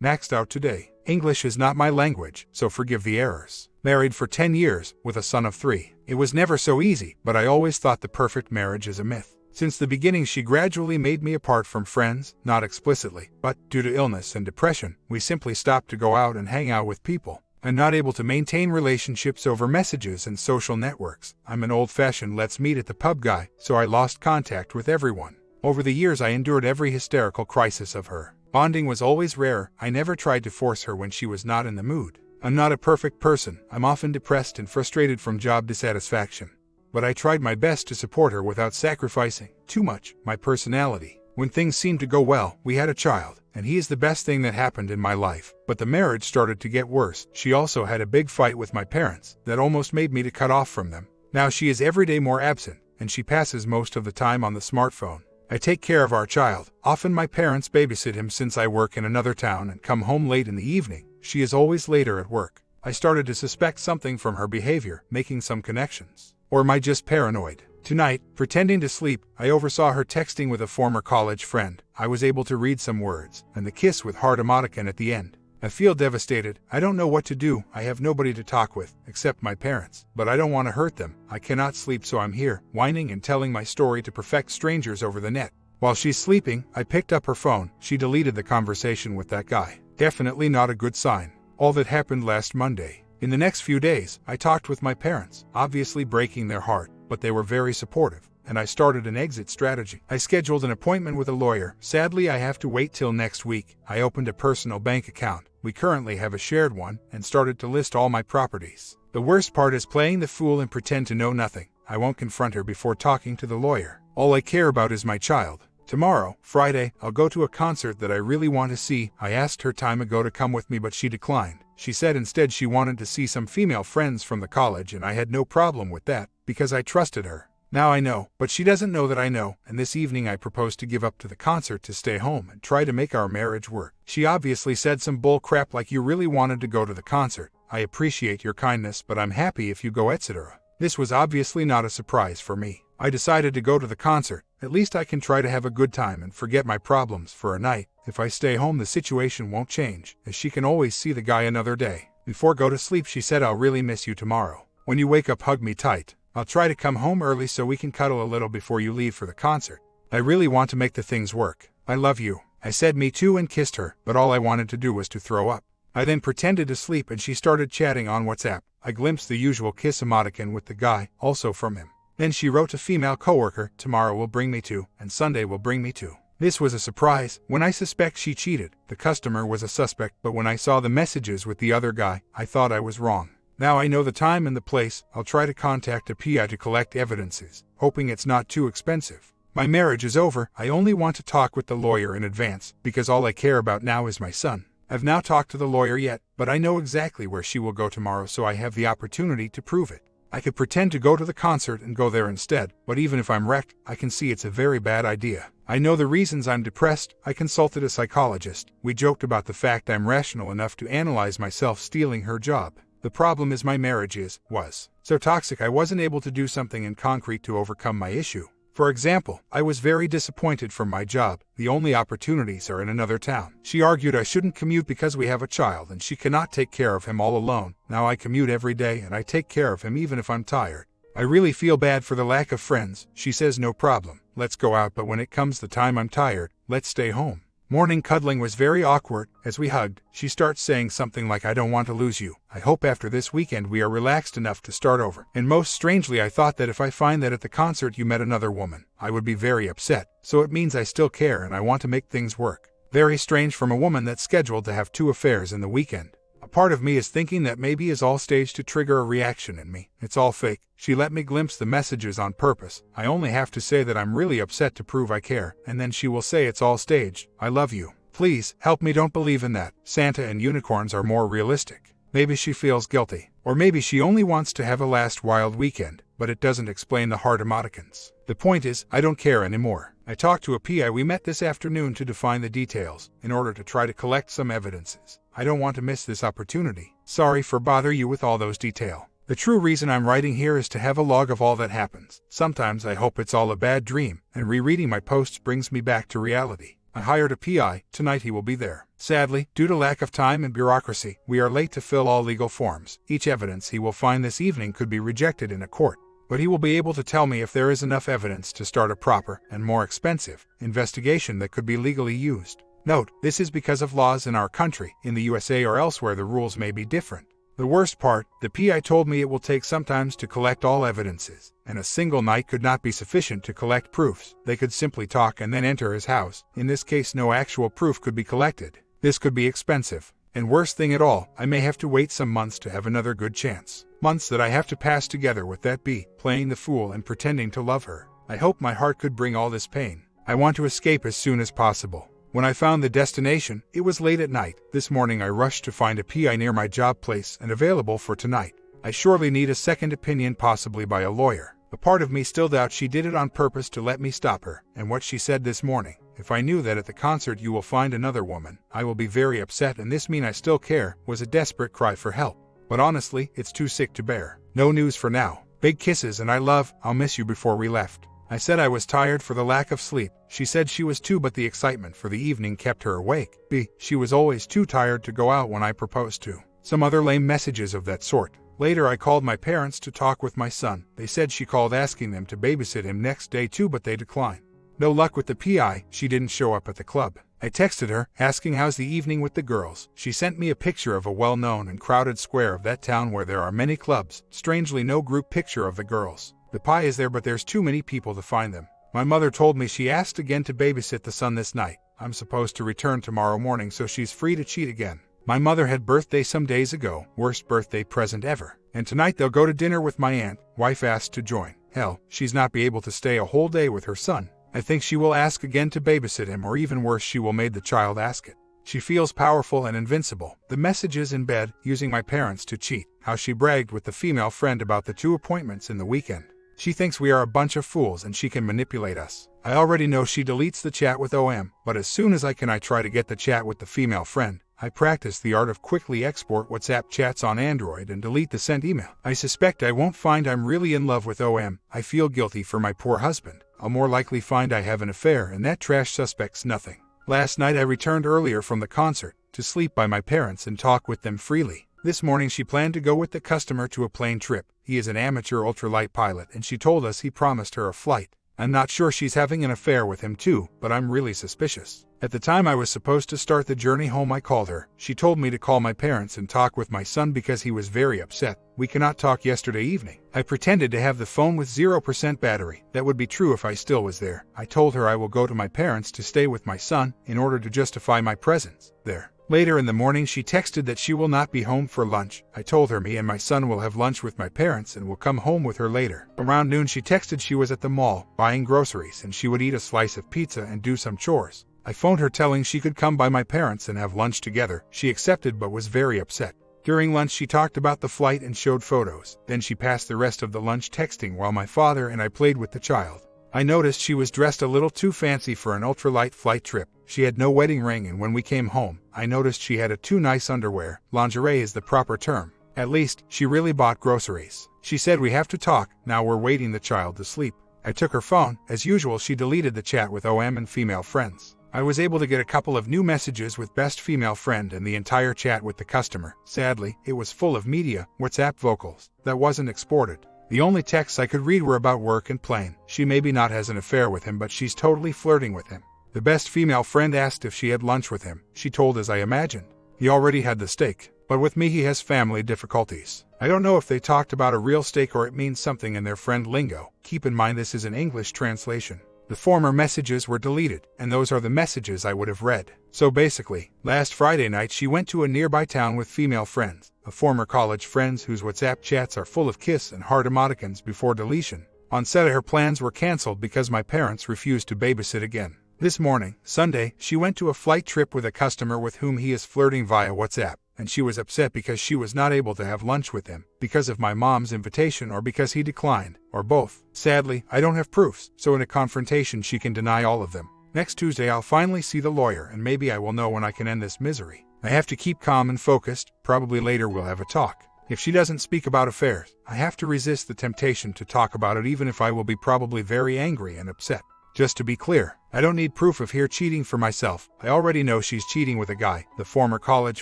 Maxed out today. English is not my language, so forgive the errors. Married for 10 years, with a son of 3. It was never so easy, but I always thought the perfect marriage is a myth. Since the beginning she gradually made me apart from friends, not explicitly, but due to illness and depression, we simply stopped to go out and hang out with people. I'm not able to maintain relationships over messages and social networks. I'm an old-fashioned let's meet at the pub guy, so I lost contact with everyone. Over the years I endured every hysterical crisis of her. Bonding was always rare. I never tried to force her when she was not in the mood. I'm not a perfect person. I'm often depressed and frustrated from job dissatisfaction. But I tried my best to support her without sacrificing too much my personality. When things seemed to go well, we had a child, and he is the best thing that happened in my life. But the marriage started to get worse. She also had a big fight with my parents that almost made me to cut off from them. Now she is every day more absent, and she passes most of the time on the smartphone. I take care of our child. Often my parents babysit him since I work in another town and come home late in the evening. She is always later at work. I started to suspect something from her behavior, making some connections. Or am I just paranoid? Tonight, pretending to sleep, I oversaw her texting with a former college friend. I was able to read some words, and the kiss with heart emoticon at the end. I feel devastated. I don't know what to do. I have nobody to talk with, except my parents. But I don't want to hurt them. I cannot sleep, so I'm here, whining and telling my story to perfect strangers over the net. While she's sleeping, I picked up her phone. She deleted the conversation with that guy. Definitely not a good sign. All that happened last Monday. In the next few days, I talked with my parents, obviously breaking their heart, but they were very supportive, and I started an exit strategy. I scheduled an appointment with a lawyer. Sadly, I have to wait till next week. I opened a personal bank account. We currently have a shared one, and started to list all my properties. The worst part is playing the fool and pretend to know nothing. I won't confront her before talking to the lawyer. All I care about is my child. Tomorrow, Friday, I'll go to a concert that I really want to see. I asked her time ago to come with me, but she declined. She said instead she wanted to see some female friends from the college, and I had no problem with that, because I trusted her. Now I know, but she doesn't know that I know, and this evening I propose to give up to the concert to stay home and try to make our marriage work. She obviously said some bull crap like you really wanted to go to the concert. I appreciate your kindness, but I'm happy if you go, etc. This was obviously not a surprise for me. I decided to go to the concert. At least I can try to have a good time and forget my problems for a night. If I stay home the situation won't change, as she can always see the guy another day. Before go to sleep she said, I'll really miss you tomorrow. When you wake up hug me tight. I'll try to come home early so we can cuddle a little before you leave for the concert. I really want to make the things work. I love you. I said me too and kissed her, but all I wanted to do was to throw up. I then pretended to sleep and she started chatting on WhatsApp. I glimpsed the usual kiss emoticon with the guy, also from him. Then she wrote to female coworker, tomorrow will bring me to, and Sunday will bring me to. This was a surprise. When I suspect she cheated, the customer was a suspect, but when I saw the messages with the other guy, I thought I was wrong. Now I know the time and the place. I'll try to contact a PI to collect evidences, hoping it's not too expensive. My marriage is over. I only want to talk with the lawyer in advance, because all I care about now is my son. I've now talked to the lawyer yet, but I know exactly where she will go tomorrow, so I have the opportunity to prove it. I could pretend to go to the concert and go there instead, but even if I'm wrecked, I can see it's a very bad idea. I know the reasons I'm depressed. I consulted a psychologist. We joked about the fact I'm rational enough to analyze myself stealing her job. The problem is my marriage was so toxic I wasn't able to do something in concrete to overcome my issue. For example, I was very disappointed from my job. The only opportunities are in another town. She argued I shouldn't commute because we have a child and she cannot take care of him all alone. Now I commute every day and I take care of him even if I'm tired. I really feel bad for the lack of friends. She says no problem, let's go out, but when it comes the time I'm tired, let's stay home. Morning cuddling was very awkward. As we hugged, she starts saying something like, I don't want to lose you. I hope after this weekend we are relaxed enough to start over. And most strangely I thought that if I find that at the concert you met another woman, I would be very upset. So it means I still care and I want to make things work. Very strange from a woman that's scheduled to have 2 affairs in the weekend. A part of me is thinking that maybe it's all staged to trigger a reaction in me. It's all fake. She let me glimpse the messages on purpose. I only have to say that I'm really upset to prove I care, and then she will say it's all staged. I love you. Please, help me, don't believe in that. Santa and unicorns are more realistic. Maybe she feels guilty. Or maybe she only wants to have a last wild weekend, but it doesn't explain the heart emoticons. The point is, I don't care anymore. I talked to a PI we met this afternoon to define the details, in order to try to collect some evidences. I don't want to miss this opportunity. Sorry for bother you with all those details. The true reason I'm writing here is to have a log of all that happens. Sometimes I hope it's all a bad dream, and rereading my posts brings me back to reality. I hired a PI, tonight he will be there. Sadly, due to lack of time and bureaucracy, we are late to fill all legal forms. Each evidence he will find this evening could be rejected in a court, but he will be able to tell me if there is enough evidence to start a proper, and more expensive, investigation that could be legally used. Note, this is because of laws in our country. In the USA or elsewhere the rules may be different. The worst part, the PI told me it will take some time to collect all evidences, and a single night could not be sufficient to collect proofs. They could simply talk and then enter his house. In this case no actual proof could be collected. This could be expensive. And worst thing at all, I may have to wait some months to have another good chance. Months that I have to pass together with that bee, playing the fool and pretending to love her. I hope my heart could bring all this pain. I want to escape as soon as possible. When I found the destination, it was late at night. This morning I rushed to find a PI near my job place and available for tonight. I surely need a second opinion, possibly by a lawyer. A part of me still doubts she did it on purpose to let me stop her, and what she said this morning. If I knew that at the concert you will find another woman, I will be very upset, and this mean I still care, was a desperate cry for help. But honestly, it's too sick to bear. No news for now. Big kisses and I love, I'll miss you before we left. I said I was tired for the lack of sleep. She said she was too, but the excitement for the evening kept her awake. B. She was always too tired to go out when I proposed to. Some other lame messages of that sort. Later I called my parents to talk with my son. They said she called asking them to babysit him next day too, but they declined. No luck with the PI, she didn't show up at the club. I texted her, asking how's the evening with the girls. She sent me a picture of a well-known and crowded square of that town where there are many clubs. Strangely no group picture of the girls. The PI is there, but there's too many people to find them. My mother told me she asked again to babysit the son this night. I'm supposed to return tomorrow morning, so she's free to cheat again. My mother had birthday some days ago, worst birthday present ever. And tonight they'll go to dinner with my aunt. Wife asked to join. Hell, she's not be able to stay a whole day with her son. I think she will ask again to babysit him, or even worse, she will make the child ask it. She feels powerful and invincible. The messages in bed, using my parents to cheat. How she bragged with the female friend about the 2 appointments in the weekend. She thinks we are a bunch of fools and she can manipulate us. I already know she deletes the chat with OM, but as soon as I can I try to get the chat with the female friend. I practice the art of quickly export WhatsApp chats on Android and delete the sent email. I suspect I won't find I'm really in love with OM. I feel guilty for my poor husband. I'll more likely find I have an affair, and that trash suspects nothing. Last night I returned earlier from the concert, to sleep by my parents and talk with them freely. This morning she planned to go with the customer to a plane trip. He is an amateur ultralight pilot, and she told us he promised her a flight. I'm not sure she's having an affair with him too, but I'm really suspicious. At the time I was supposed to start the journey home I called her. She told me to call my parents and talk with my son because he was very upset. We cannot talk yesterday evening. I pretended to have the phone with 0% battery. That would be true if I still was there. I told her I will go to my parents to stay with my son in order to justify my presence there. Later in the morning she texted that she will not be home for lunch. I told her me and my son will have lunch with my parents and will come home with her later. Around noon she texted she was at the mall, buying groceries, and she would eat a slice of pizza and do some chores. I phoned her telling she could come by my parents and have lunch together. She accepted but was very upset. During lunch she talked about the flight and showed photos. Then she passed the rest of the lunch texting while my father and I played with the child. I noticed she was dressed a little too fancy for an ultralight flight trip. She had no wedding ring, and when we came home, I noticed she had too nice underwear. Lingerie is the proper term. At least, she really bought groceries. She said we have to talk, now we're waiting the child to sleep. I took her phone. As usual, she deleted the chat with OM and female friends. I was able to get a couple of new messages with best female friend and the entire chat with the customer. Sadly, it was full of media, WhatsApp vocals, that wasn't exported. The only texts I could read were about work and playing. She maybe not has an affair with him, but she's totally flirting with him. The best female friend asked if she had lunch with him. She told as I imagined. He already had the steak, but with me he has family difficulties. I don't know if they talked about a real steak or it means something in their friend lingo. Keep in mind this is an English translation. The former messages were deleted, and those are the messages I would have read. So basically, last Friday night she went to a nearby town with female friends, a former college friends whose WhatsApp chats are full of kiss and heart emoticons before deletion. On set her plans were cancelled because my parents refused to babysit again. This morning, Sunday, she went to a flight trip with a customer with whom he is flirting via WhatsApp, and she was upset because she was not able to have lunch with him, because of my mom's invitation or because he declined, or both. Sadly, I don't have proofs, so in a confrontation she can deny all of them. Next Tuesday I'll finally see the lawyer and maybe I will know when I can end this misery. I have to keep calm and focused. Probably later we'll have a talk. If she doesn't speak about affairs, I have to resist the temptation to talk about it even if I will be probably very angry and upset. Just to be clear, I don't need proof of her cheating for myself. I already know she's cheating with a guy, the former college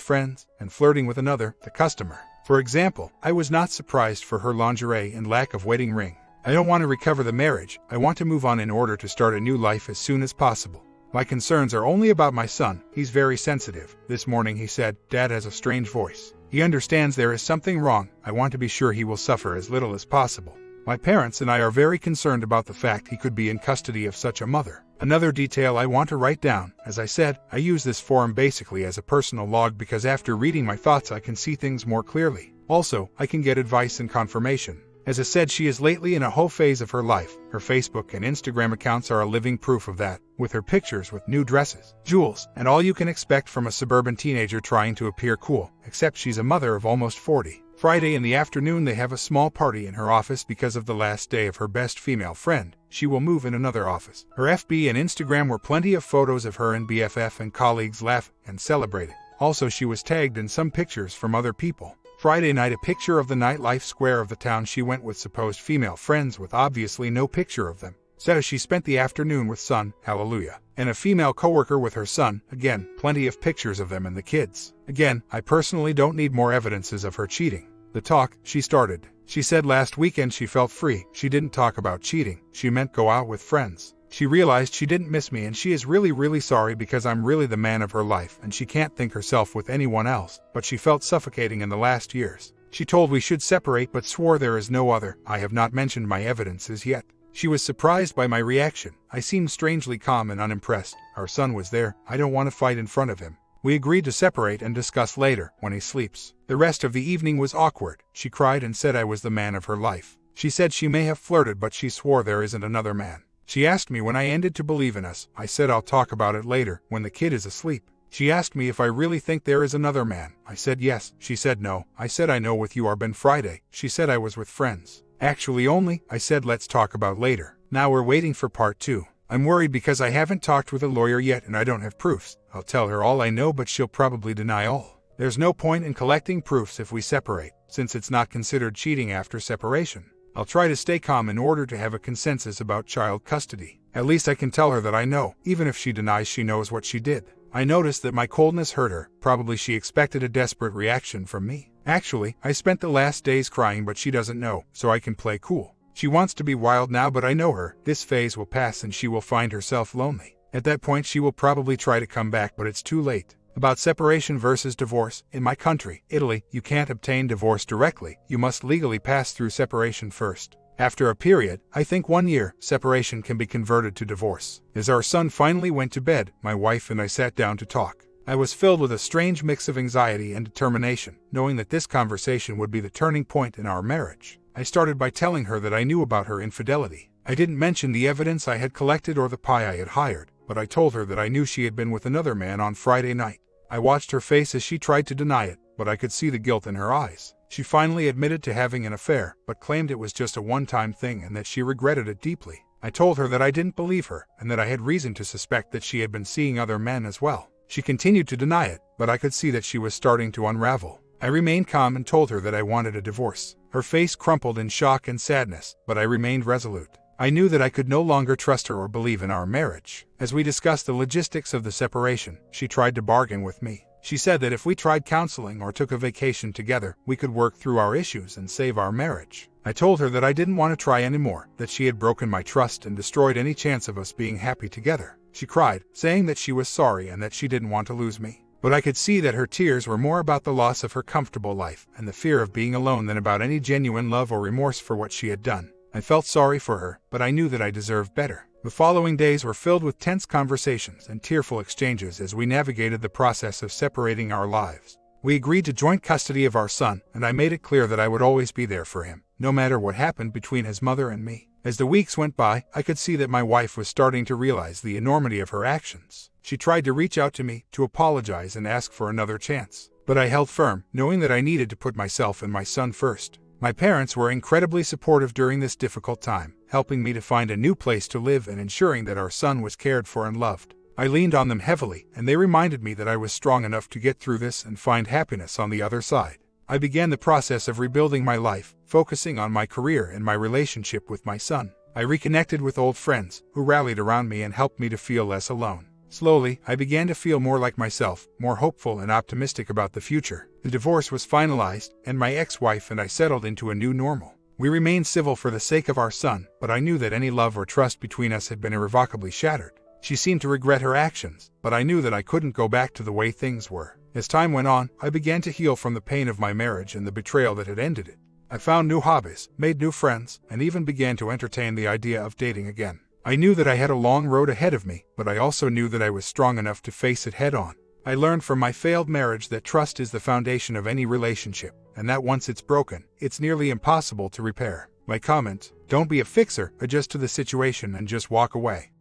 friends, and flirting with another, the customer. For example, I was not surprised for her lingerie and lack of wedding ring. I don't want to recover the marriage. I want to move on in order to start a new life as soon as possible. My concerns are only about my son. He's very sensitive. This morning he said, "Dad has a strange voice. He understands there is something wrong. I want to be sure he will suffer as little as possible." My parents and I are very concerned about the fact he could be in custody of such a mother. Another detail I want to write down. As I said, I use this forum basically as a personal log because after reading my thoughts I can see things more clearly. Also, I can get advice and confirmation. As I said, she is lately in a whole phase of her life. Her Facebook and Instagram accounts are a living proof of that, with her pictures with new dresses, jewels, and all you can expect from a suburban teenager trying to appear cool, except she's a mother of almost 40. Friday in the afternoon they have a small party in her office because of the last day of her best female friend. She will move in another office. Her FB and Instagram were plenty of photos of her and BFF and colleagues laugh and celebrating. Also, she was tagged in some pictures from other people. Friday night, a picture of the nightlife square of the town she went with supposed female friends with obviously no picture of them. Says she spent the afternoon with son, hallelujah, and a female coworker with her son, again, plenty of pictures of them and the kids. Again, I personally don't need more evidences of her cheating. The talk, she started. She said last weekend she felt free. She didn't talk about cheating. She meant go out with friends. She realized she didn't miss me and she is really sorry because I'm really the man of her life and she can't think herself with anyone else, but she felt suffocating in the last years. She told we should separate but swore there is no other. I have not mentioned my evidences yet. She was surprised by my reaction. I seemed strangely calm and unimpressed. Our son was there. I don't want to fight in front of him. We agreed to separate and discuss later, when he sleeps. The rest of the evening was awkward. She cried and said I was the man of her life. She said she may have flirted but she swore there isn't another man. She asked me when I ended to believe in us. I said I'll talk about it later, when the kid is asleep. She asked me if I really think there is another man. I said yes. She said no. I said I know with you are been Friday. She said I was with friends. Actually only, I said let's talk about later. Now we're waiting for part 2. I'm worried because I haven't talked with a lawyer yet and I don't have proofs. I'll tell her all I know but she'll probably deny all. There's no point in collecting proofs if we separate, since it's not considered cheating after separation. I'll try to stay calm in order to have a consensus about child custody. At least I can tell her that I know, even if she denies she knows what she did. I noticed that my coldness hurt her. Probably she expected a desperate reaction from me. Actually, I spent the last days crying but she doesn't know, so I can play cool. She wants to be wild now but I know her. This phase will pass and she will find herself lonely. At that point she will probably try to come back but it's too late. About separation versus divorce, in my country, Italy, you can't obtain divorce directly. You must legally pass through separation first. After a period, I think 1 year, separation can be converted to divorce. As our son finally went to bed, my wife and I sat down to talk. I was filled with a strange mix of anxiety and determination, knowing that this conversation would be the turning point in our marriage. I started by telling her that I knew about her infidelity. I didn't mention the evidence I had collected or the pie I had hired, but I told her that I knew she had been with another man on Friday night. I watched her face as she tried to deny it, but I could see the guilt in her eyes. She finally admitted to having an affair, but claimed it was just a one-time thing and that she regretted it deeply. I told her that I didn't believe her, and that I had reason to suspect that she had been seeing other men as well. She continued to deny it, but I could see that she was starting to unravel. I remained calm and told her that I wanted a divorce. Her face crumpled in shock and sadness, but I remained resolute. I knew that I could no longer trust her or believe in our marriage. As we discussed the logistics of the separation, she tried to bargain with me. She said that if we tried counseling or took a vacation together, we could work through our issues and save our marriage. I told her that I didn't want to try anymore, that she had broken my trust and destroyed any chance of us being happy together. She cried, saying that she was sorry and that she didn't want to lose me. But I could see that her tears were more about the loss of her comfortable life and the fear of being alone than about any genuine love or remorse for what she had done. I felt sorry for her, but I knew that I deserved better. The following days were filled with tense conversations and tearful exchanges as we navigated the process of separating our lives. We agreed to joint custody of our son, and I made it clear that I would always be there for him, no matter what happened between his mother and me. As the weeks went by, I could see that my wife was starting to realize the enormity of her actions. She tried to reach out to me, to apologize and ask for another chance. But I held firm, knowing that I needed to put myself and my son first. My parents were incredibly supportive during this difficult time, helping me to find a new place to live and ensuring that our son was cared for and loved. I leaned on them heavily, and they reminded me that I was strong enough to get through this and find happiness on the other side. I began the process of rebuilding my life, focusing on my career and my relationship with my son. I reconnected with old friends, who rallied around me and helped me to feel less alone. Slowly, I began to feel more like myself, more hopeful and optimistic about the future. The divorce was finalized, and my ex-wife and I settled into a new normal. We remained civil for the sake of our son, but I knew that any love or trust between us had been irrevocably shattered. She seemed to regret her actions, but I knew that I couldn't go back to the way things were. As time went on, I began to heal from the pain of my marriage and the betrayal that had ended it. I found new hobbies, made new friends, and even began to entertain the idea of dating again. I knew that I had a long road ahead of me, but I also knew that I was strong enough to face it head-on. I learned from my failed marriage that trust is the foundation of any relationship, and that once it's broken, it's nearly impossible to repair. My comment: don't be a fixer, adjust to the situation and just walk away.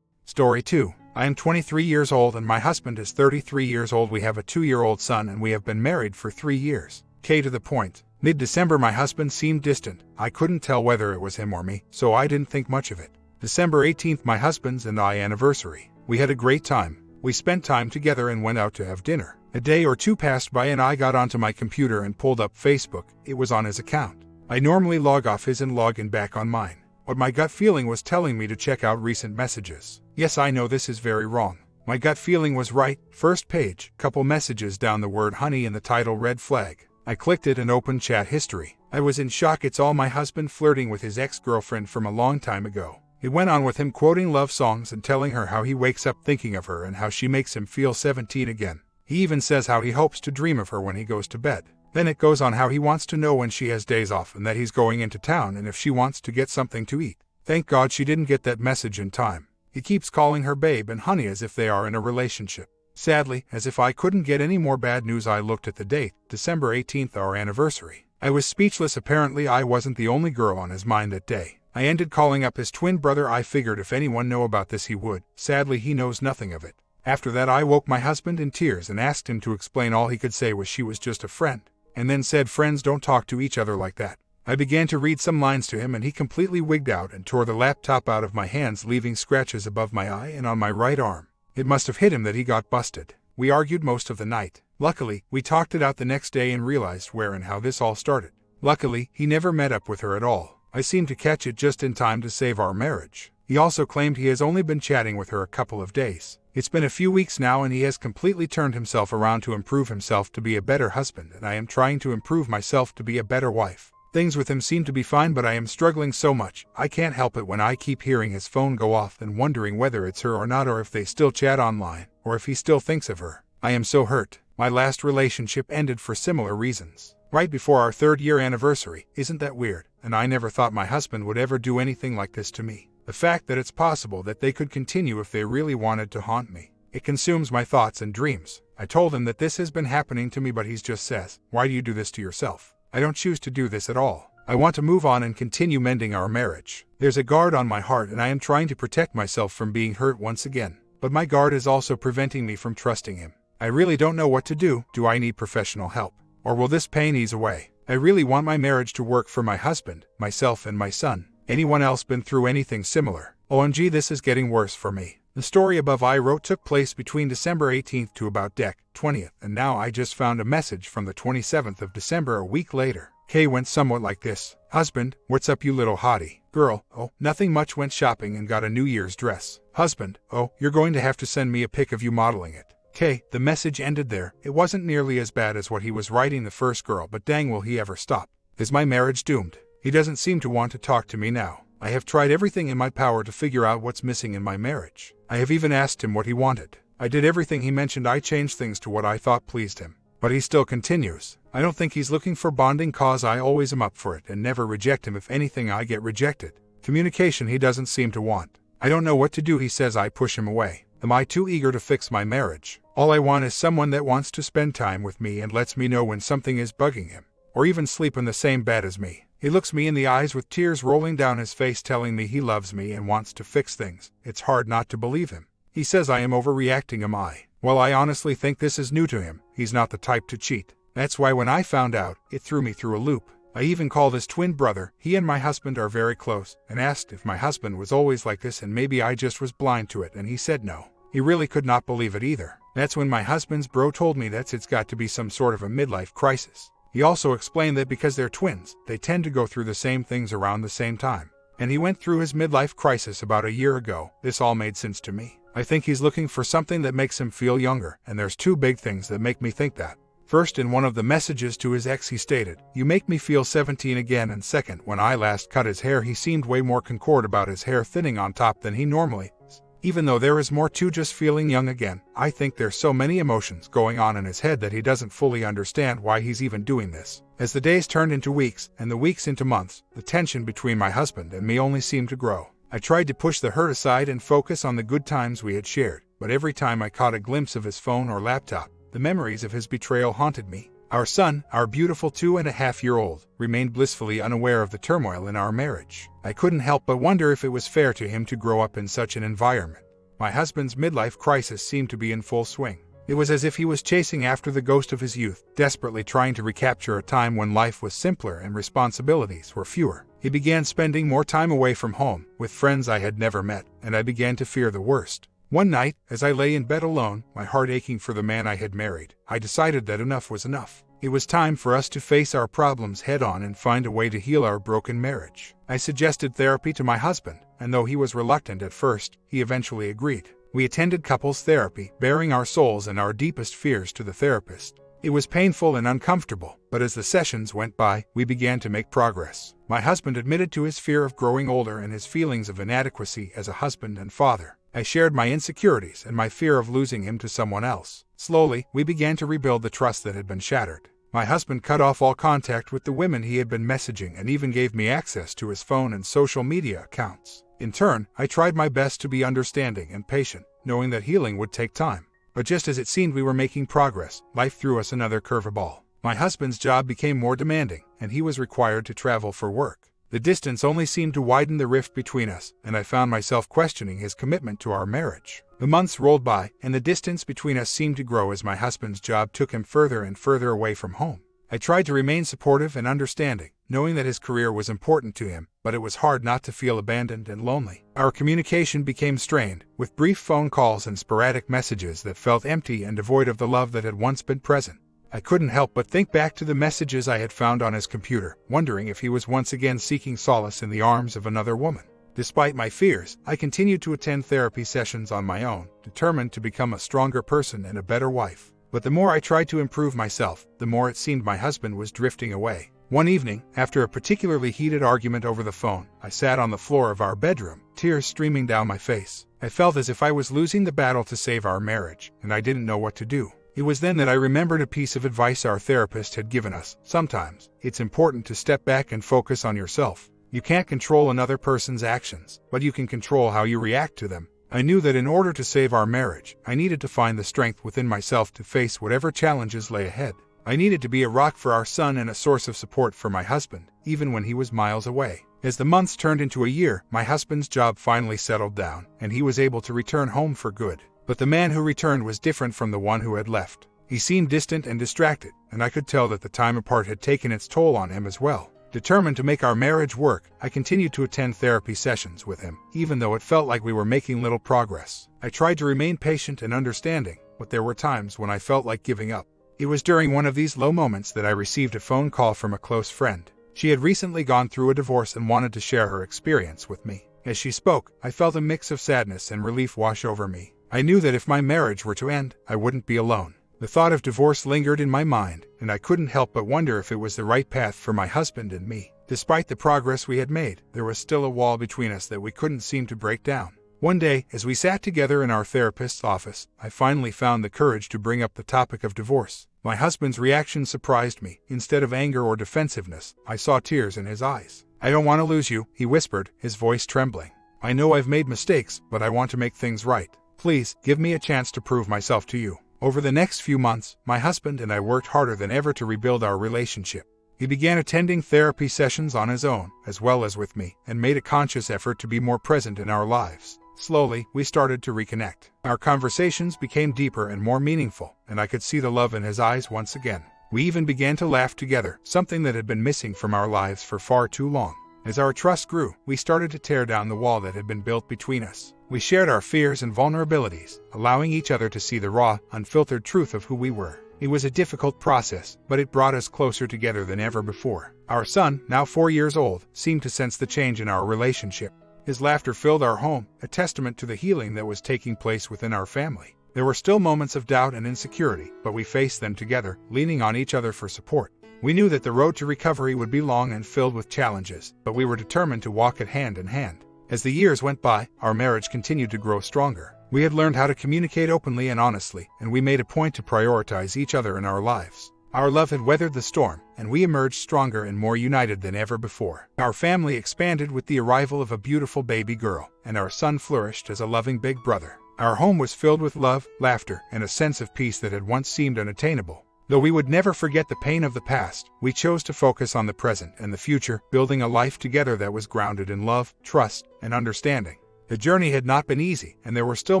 Story 2. I am 23 years old and my husband is 33 years old. We have a 2-year-old son and we have been married for 3 years. K to the point. Mid-December my husband seemed distant. I couldn't tell whether it was him or me, so I didn't think much of it. December 18th my husband's and I anniversary. We had a great time. We spent time together and went out to have dinner. A day or two passed by and I got onto my computer and pulled up Facebook. It was on his account. I normally log off his and log in back on mine. What my gut feeling was telling me to check out recent messages. Yes, I know this is very wrong. My gut feeling was right. First page, couple messages down, the word honey in the title, red flag. I clicked it and opened chat history. I was in shock. It's all my husband flirting with his ex-girlfriend from a long time ago. It went on with him quoting love songs and telling her how he wakes up thinking of her and how she makes him feel 17 again. He even says how he hopes to dream of her when he goes to bed. Then it goes on how he wants to know when she has days off and that he's going into town and if she wants to get something to eat. Thank God she didn't get that message in time. He keeps calling her babe and honey as if they are in a relationship. Sadly, as if I couldn't get any more bad news, I looked at the date, December 18th, our anniversary. I was speechless. Apparently I wasn't the only girl on his mind that day. I ended calling up his twin brother. I figured if anyone knew about this he would. Sadly he knows nothing of it. After that I woke my husband in tears and asked him to explain. All he could say was she was just a friend, and then said friends don't talk to each other like that. I began to read some lines to him and he completely wigged out and tore the laptop out of my hands, leaving scratches above my eye and on my right arm. It must have hit him that he got busted. We argued most of the night. Luckily, we talked it out the next day and realized where and how this all started. Luckily, he never met up with her at all. I seemed to catch it just in time to save our marriage. He also claimed he has only been chatting with her a couple of days. It's been a few weeks now and he has completely turned himself around to improve himself to be a better husband, and I am trying to improve myself to be a better wife. Things with him seem to be fine, but I am struggling so much. I can't help it when I keep hearing his phone go off and wondering whether it's her or not, or if they still chat online, or if he still thinks of her. I am so hurt. My last relationship ended for similar reasons. Right before our 3rd-year anniversary. Isn't that weird? And I never thought my husband would ever do anything like this to me. The fact that it's possible that they could continue if they really wanted to haunt me. It consumes my thoughts and dreams. I told him that this has been happening to me, but he just says, "Why do you do this to yourself?" I don't choose to do this at all. I want to move on and continue mending our marriage. There's a guard on my heart and I am trying to protect myself from being hurt once again. But my guard is also preventing me from trusting him. I really don't know what to do. Do I need professional help? Or will this pain ease away? I really want my marriage to work for my husband, myself and my son. Anyone else been through anything similar? OMG, this is getting worse for me. The story above I wrote took place between December 18th to about Dec. 20th, and now I just found a message from the 27th of December, a week later. K went somewhat like this. Husband, what's up you little hottie? Girl, oh, nothing much, went shopping and got a New Year's dress. Husband, oh, you're going to have to send me a pic of you modeling it. K, the message ended there. It wasn't nearly as bad as what he was writing the first girl, but dang, will he ever stop? Is my marriage doomed? He doesn't seem to want to talk to me now. I have tried everything in my power to figure out what's missing in my marriage. I have even asked him what he wanted. I did everything he mentioned. I changed things to what I thought pleased him. But he still continues. I don't think he's looking for bonding, cause I always am up for it and never reject him. If anything, I get rejected. Communication he doesn't seem to want. I don't know what to do. He says I push him away. Am I too eager to fix my marriage? All I want is someone that wants to spend time with me and lets me know when something is bugging him. Or even sleep in the same bed as me. He looks me in the eyes with tears rolling down his face, telling me he loves me and wants to fix things. It's hard not to believe him. He says I am overreacting. Am I? Well, I honestly think this is new to him. He's not the type to cheat. That's why when I found out, it threw me through a loop. I even called his twin brother. He and my husband are very close, and asked if my husband was always like this and maybe I just was blind to it, and he said no. He really could not believe it either. That's when my husband's bro told me it's got to be some sort of a midlife crisis. He also explained that because they're twins, they tend to go through the same things around the same time. And he went through his midlife crisis about a year ago. This all made sense to me. I think he's looking for something that makes him feel younger, and there's two big things that make me think that. First, in one of the messages to his ex he stated, "You make me feel 17 again," and second, when I last cut his hair he seemed way more concord about his hair thinning on top than he normally is. Even though there is more to just feeling young again, I think there's so many emotions going on in his head that he doesn't fully understand why he's even doing this. As the days turned into weeks, and the weeks into months, the tension between my husband and me only seemed to grow. I tried to push the hurt aside and focus on the good times we had shared, but every time I caught a glimpse of his phone or laptop, the memories of his betrayal haunted me. Our son, our beautiful 2.5-year-old, remained blissfully unaware of the turmoil in our marriage. I couldn't help but wonder if it was fair to him to grow up in such an environment. My husband's midlife crisis seemed to be in full swing. It was as if he was chasing after the ghost of his youth, desperately trying to recapture a time when life was simpler and responsibilities were fewer. He began spending more time away from home, with friends I had never met, and I began to fear the worst. One night, as I lay in bed alone, my heart aching for the man I had married, I decided that enough was enough. It was time for us to face our problems head-on and find a way to heal our broken marriage. I suggested therapy to my husband, and though he was reluctant at first, he eventually agreed. We attended couples therapy, bearing our souls and our deepest fears to the therapist. It was painful and uncomfortable, but as the sessions went by, we began to make progress. My husband admitted to his fear of growing older and his feelings of inadequacy as a husband and father. I shared my insecurities and my fear of losing him to someone else. Slowly, we began to rebuild the trust that had been shattered. My husband cut off all contact with the women he had been messaging and even gave me access to his phone and social media accounts. In turn, I tried my best to be understanding and patient, knowing that healing would take time. But just as it seemed we were making progress, life threw us another curveball. My husband's job became more demanding, and he was required to travel for work. The distance only seemed to widen the rift between us, and I found myself questioning his commitment to our marriage. The months rolled by, and the distance between us seemed to grow as my husband's job took him further and further away from home. I tried to remain supportive and understanding, knowing that his career was important to him, but it was hard not to feel abandoned and lonely. Our communication became strained, with brief phone calls and sporadic messages that felt empty and devoid of the love that had once been present. I couldn't help but think back to the messages I had found on his computer, wondering if he was once again seeking solace in the arms of another woman. Despite my fears, I continued to attend therapy sessions on my own, determined to become a stronger person and a better wife. But the more I tried to improve myself, the more it seemed my husband was drifting away. One evening, after a particularly heated argument over the phone, I sat on the floor of our bedroom, tears streaming down my face. I felt as if I was losing the battle to save our marriage, and I didn't know what to do. It was then that I remembered a piece of advice our therapist had given us. Sometimes, it's important to step back and focus on yourself. You can't control another person's actions, but you can control how you react to them. I knew that in order to save our marriage, I needed to find the strength within myself to face whatever challenges lay ahead. I needed to be a rock for our son and a source of support for my husband, even when he was miles away. As the months turned into a year, my husband's job finally settled down, and he was able to return home for good. But the man who returned was different from the one who had left. He seemed distant and distracted, and I could tell that the time apart had taken its toll on him as well. Determined to make our marriage work, I continued to attend therapy sessions with him, even though it felt like we were making little progress. I tried to remain patient and understanding, but there were times when I felt like giving up. It was during one of these low moments that I received a phone call from a close friend. She had recently gone through a divorce and wanted to share her experience with me. As she spoke, I felt a mix of sadness and relief wash over me. I knew that if my marriage were to end, I wouldn't be alone. The thought of divorce lingered in my mind, and I couldn't help but wonder if it was the right path for my husband and me. Despite the progress we had made, there was still a wall between us that we couldn't seem to break down. One day, as we sat together in our therapist's office, I finally found the courage to bring up the topic of divorce. My husband's reaction surprised me. Instead of anger or defensiveness, I saw tears in his eyes. "I don't want to lose you," he whispered, his voice trembling. "I know I've made mistakes, but I want to make things right. Please, give me a chance to prove myself to you." Over the next few months, my husband and I worked harder than ever to rebuild our relationship. He began attending therapy sessions on his own, as well as with me, and made a conscious effort to be more present in our lives. Slowly, we started to reconnect. Our conversations became deeper and more meaningful, and I could see the love in his eyes once again. We even began to laugh together, something that had been missing from our lives for far too long. As our trust grew, we started to tear down the wall that had been built between us. We shared our fears and vulnerabilities, allowing each other to see the raw, unfiltered truth of who we were. It was a difficult process, but it brought us closer together than ever before. Our son, now 4 years old, seemed to sense the change in our relationship. His laughter filled our home, a testament to the healing that was taking place within our family. There were still moments of doubt and insecurity, but we faced them together, leaning on each other for support. We knew that the road to recovery would be long and filled with challenges, but we were determined to walk it hand in hand. As the years went by, our marriage continued to grow stronger. We had learned how to communicate openly and honestly, and we made a point to prioritize each other in our lives. Our love had weathered the storm, and we emerged stronger and more united than ever before. Our family expanded with the arrival of a beautiful baby girl, and our son flourished as a loving big brother. Our home was filled with love, laughter, and a sense of peace that had once seemed unattainable. Though we would never forget the pain of the past, we chose to focus on the present and the future, building a life together that was grounded in love, trust, and understanding. The journey had not been easy, and there were still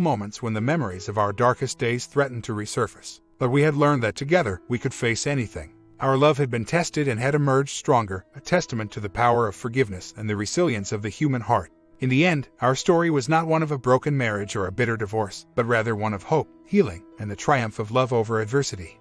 moments when the memories of our darkest days threatened to resurface. But we had learned that together we could face anything. Our love had been tested and had emerged stronger, a testament to the power of forgiveness and the resilience of the human heart. In the end, our story was not one of a broken marriage or a bitter divorce, but rather one of hope, healing, and the triumph of love over adversity.